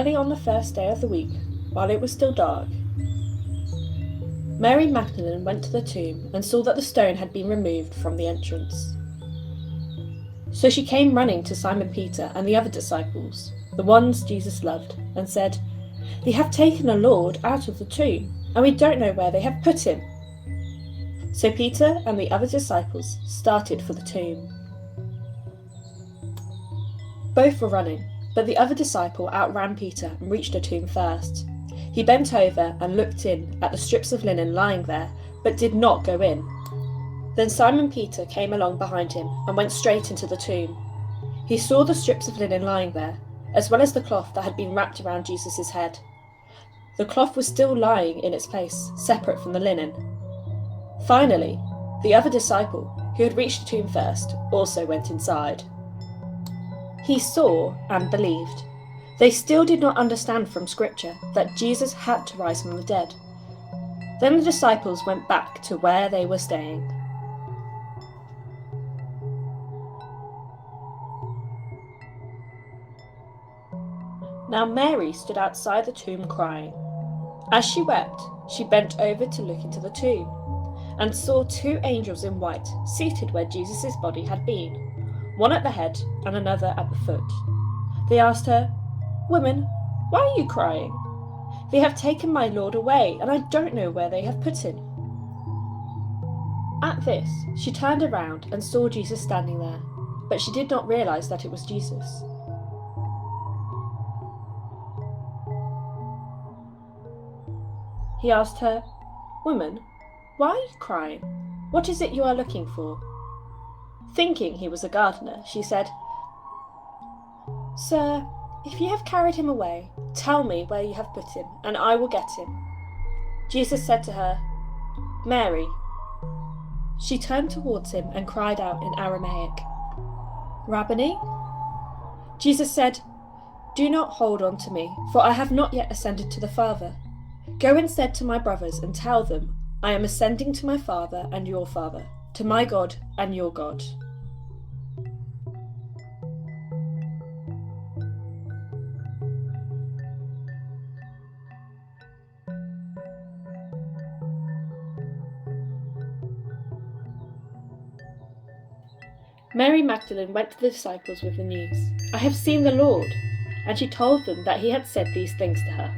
early on the first day of the week, while it was still dark. Mary Magdalene went to the tomb and saw that the stone had been removed from the entrance. So she came running to Simon Peter and the other disciples, the ones Jesus loved, and said, "They have taken the Lord out of the tomb, and we don't know where they have put him." So Peter and the other disciples started for the tomb. Both were running, but the other disciple outran Peter and reached the tomb first. He bent over and looked in at the strips of linen lying there, but did not go in. Then Simon Peter came along behind him and went straight into the tomb. He saw the strips of linen lying there, as well as the cloth that had been wrapped around Jesus' head. The cloth was still lying in its place, separate from the linen. Finally, the other disciple, who had reached the tomb first, also went inside. He saw and believed. They still did not understand from Scripture that Jesus had to rise from the dead. Then the disciples went back to where they were staying. Now Mary stood outside the tomb crying. As she wept, she bent over to look into the tomb, and saw two angels in white seated where Jesus' body had been, one at the head and another at the foot. They asked her, "Woman, why are you crying? They have taken my Lord away, and I don't know where they have put him." At this, she turned around and saw Jesus standing there, but she did not realize that it was Jesus. He asked her, "Woman, why are you crying? What is it you are looking for?" Thinking he was a gardener, she said, "Sir, if you have carried him away, tell me where you have put him, and I will get him." Jesus said to her, "Mary." She turned towards him and cried out in Aramaic, "Rabboni?" Jesus said, "Do not hold on to me, for I have not yet ascended to the Father. Go instead to my brothers and tell them, I am ascending to my Father and your Father, to my God and your God." Mary Magdalene went to the disciples with the news, "I have seen the Lord," and she told them that he had said these things to her.